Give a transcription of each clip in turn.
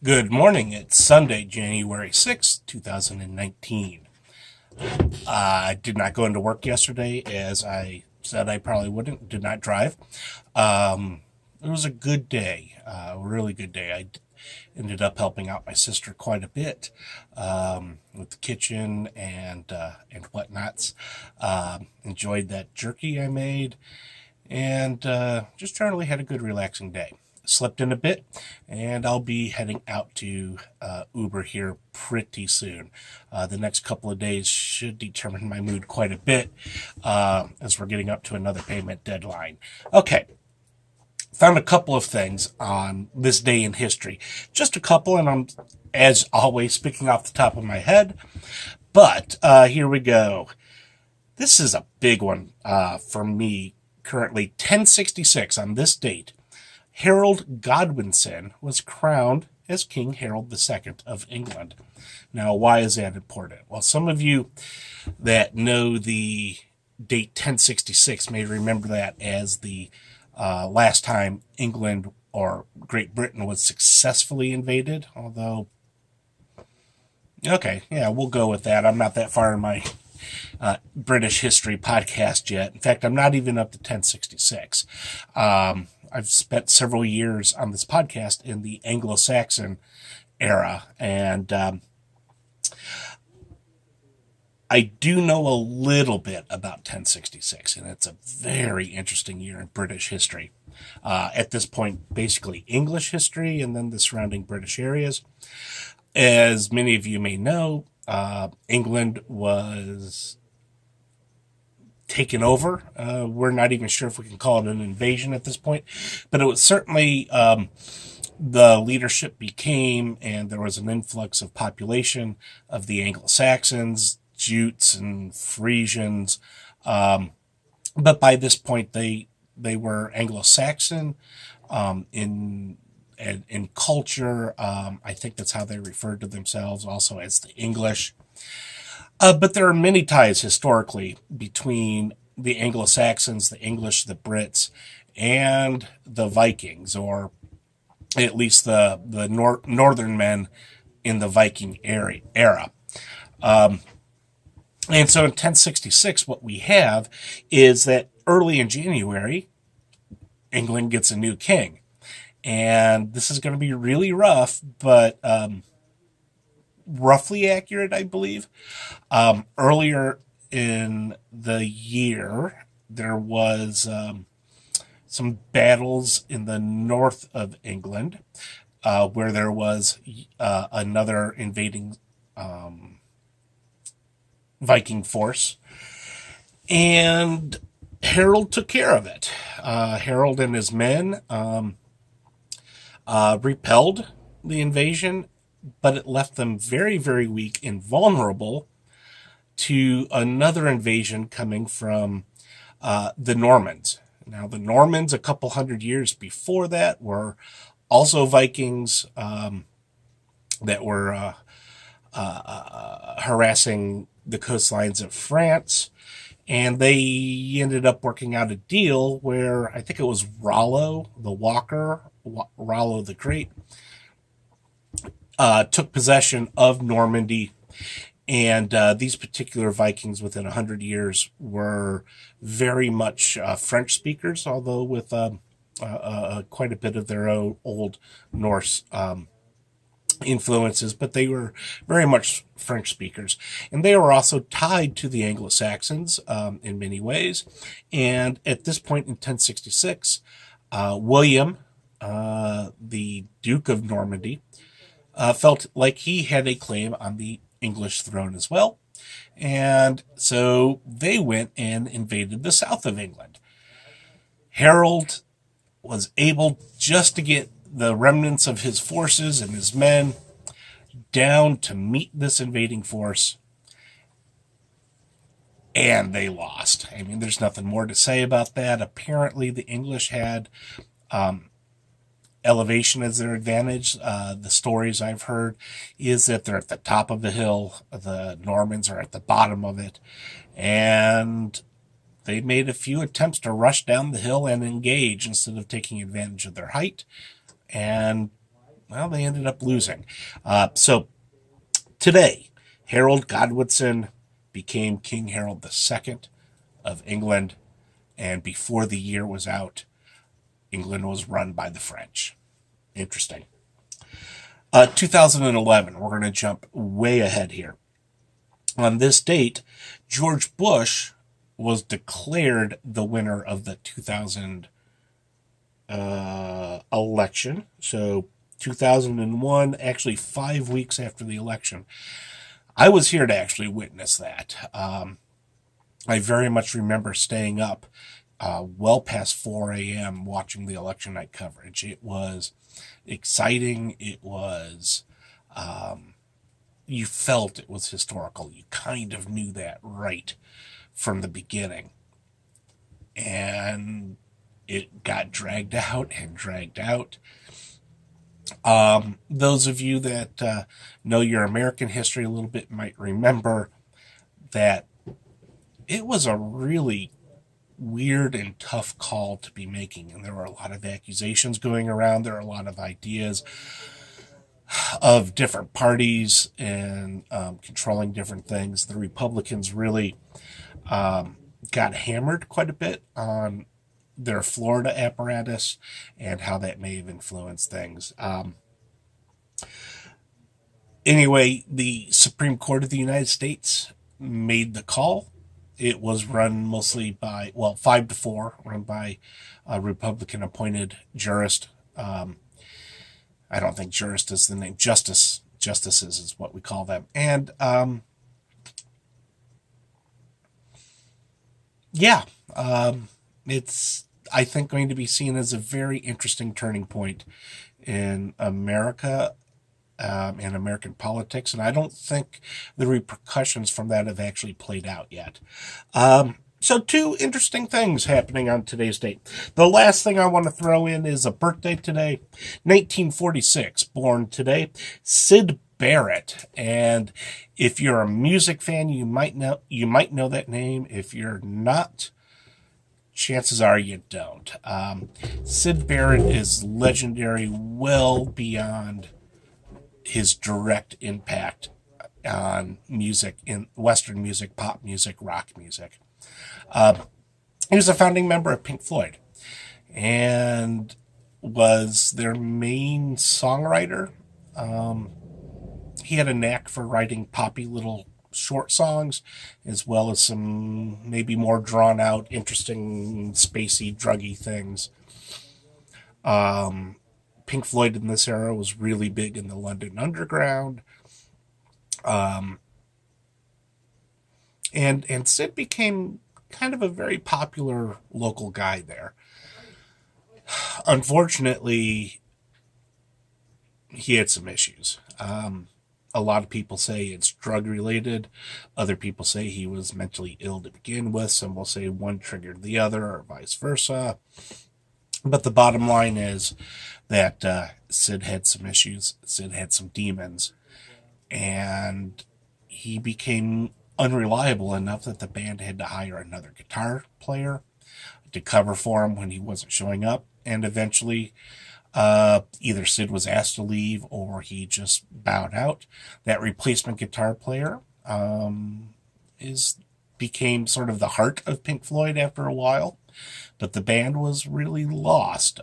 Good morning. It's Sunday, January 6th, 2019. I did not go into work yesterday as I said I probably wouldn't. Did not drive. It was a good day, a really good day. Ended up helping out my sister quite a bit with the kitchen and whatnots. Enjoyed that jerky I made and just generally had a good relaxing day. Slept in a bit, and I'll be heading out to Uber here pretty soon. The next couple of days should determine my mood quite a bit as we're getting up to another payment deadline. Okay, found a couple of things on this day in history. Just a couple, and I'm, as always, speaking off the top of my head. But here we go. This is a big one for me currently. 1066 on this date. Harold Godwinson was crowned as King Harold II of England. Now, why is that important? Well, some of you that know the date 1066 may remember that as the last time England or Great Britain was successfully invaded, although, okay, yeah, we'll go with that. I'm not that far in my British history podcast yet. In fact, I'm not even up to 1066. I've spent several years on this podcast in the Anglo-Saxon era, and I do know a little bit about 1066, and it's a very interesting year in British history. At this point, basically English history and then the surrounding British areas. As many of you may know, England was taken over. We're not even sure if we can call it an invasion at this point, but it was certainly the leadership became, and there was an influx of population of the Anglo-Saxons, Jutes, and Frisians. But by this point, they were Anglo-Saxon in culture. I think that's how they referred to themselves, also as the English. But there are many ties historically between the Anglo-Saxons, the English, the Brits, and the Vikings, or at least the northern men in the Viking era. And so in 1066, what we have is that early in January, England gets a new king. And this is going to be really rough, but roughly accurate, I believe. Earlier in the year, there was some battles in the north of England where there was another invading Viking force. And Harold took care of it. Harold and his men repelled the invasion, but it left them very, very weak and vulnerable to another invasion coming from the Normans. Now, the Normans, a couple hundred years before that, were also Vikings that were harassing the coastlines of France. And they ended up working out a deal where I think it was Rollo the Walker, Rollo the Great, took possession of Normandy. And these particular Vikings within 100 years were very much French speakers, although with quite a bit of their own old Norse influences, but they were very much French speakers. And they were also tied to the Anglo-Saxons in many ways. And at this point in 1066, William, the Duke of Normandy, felt like he had a claim on the English throne as well. And so they went and invaded the south of England. Harold was able just to get the remnants of his forces and his men down to meet this invading force, and they lost. I mean, there's nothing more to say about that. Apparently, the English had elevation as their advantage. The stories I've heard is that they're at the top of the hill, the Normans are at the bottom of it, and they made a few attempts to rush down the hill and engage instead of taking advantage of their height. And well, they ended up losing. So today, Harold Godwinson became King Harold II of England, and before the year was out, England was run by the French. Interesting. 2011, we're going to jump way ahead here. On this date, George Bush was declared the winner of the 2000 election. So 2001, actually 5 weeks after the election. I was here to actually witness that. I very much remember staying up well past 4 a.m. watching the election night coverage. It was exciting. It was, you felt it was historical. You kind of knew that right from the beginning. And it got dragged out and dragged out. Those of you that know your American history a little bit might remember that it was a really weird and tough call to be making. And there were a lot of accusations going around. There are a lot of ideas of different parties and controlling different things. The Republicans really got hammered quite a bit on their Florida apparatus and how that may have influenced things. Anyway, the Supreme Court of the United States made the call. It was run mostly by, 5-4, run by a Republican appointed jurist. I don't think jurist is the name. Justices is what we call them. And it's, I think, going to be seen as a very interesting turning point in America and American politics. And I don't think the repercussions from that have actually played out yet. So 2 interesting things happening on today's date. The last thing I want to throw in is a birthday today. 1946, born today, Syd Barrett. And if you're a music fan, you might know that name. If you're not, chances are you don't. Syd Barrett is legendary, well beyond his direct impact on music, in Western music, pop music, rock music. He was a founding member of Pink Floyd and was their main songwriter. He had a knack for writing poppy little short songs, as well as some maybe more drawn out, interesting, spacey, druggy things. Pink Floyd in this era was really big in the London Underground. And Syd became kind of a very popular local guy there. Unfortunately, he had some issues. A lot of people say it's drug related. Other people say he was mentally ill to begin with. Some will say one triggered the other or vice versa. But the bottom line is that Syd had some issues. Syd had some demons. And he became unreliable enough that the band had to hire another guitar player to cover for him when he wasn't showing up. And eventually, either Syd was asked to leave or he just bowed out. That replacement guitar player became sort of the heart of Pink Floyd after a while, but the band was really lost.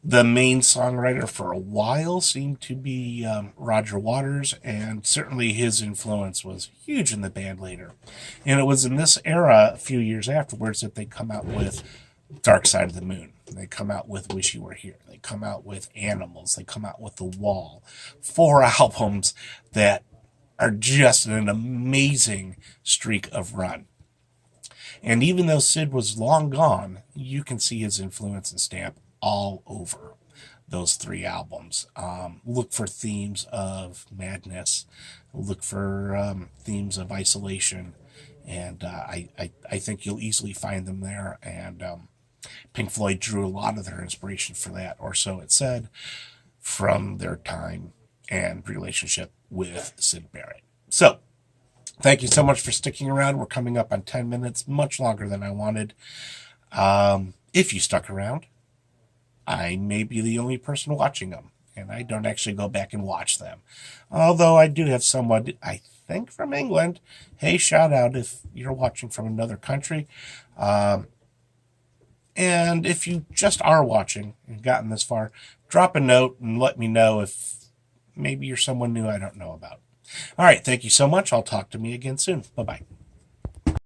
The main songwriter for a while seemed to be Roger Waters, and certainly his influence was huge in the band later. And it was in this era, a few years afterwards, that they come out with Dark Side of the Moon. They come out with Wish You Were Here. They come out with Animals. They come out with The Wall. 4 albums that are just an amazing streak of run. And even though Syd was long gone, you can see his influence and stamp all over those 3 albums. Look for themes of madness. Look for themes of isolation. And I think you'll easily find them there. And Pink Floyd drew a lot of their inspiration for that, or so it said, from their time and relationship with Syd Barrett. So, thank you so much for sticking around. We're coming up on 10 minutes, much longer than I wanted. If you stuck around, I may be the only person watching them, and I don't actually go back and watch them. Although I do have someone, I think, from England. Hey, shout out if you're watching from another country. And if you just are watching and gotten this far, drop a note and let me know if maybe you're someone new I don't know about. All right, thank you so much. I'll talk to me again soon. Bye-bye.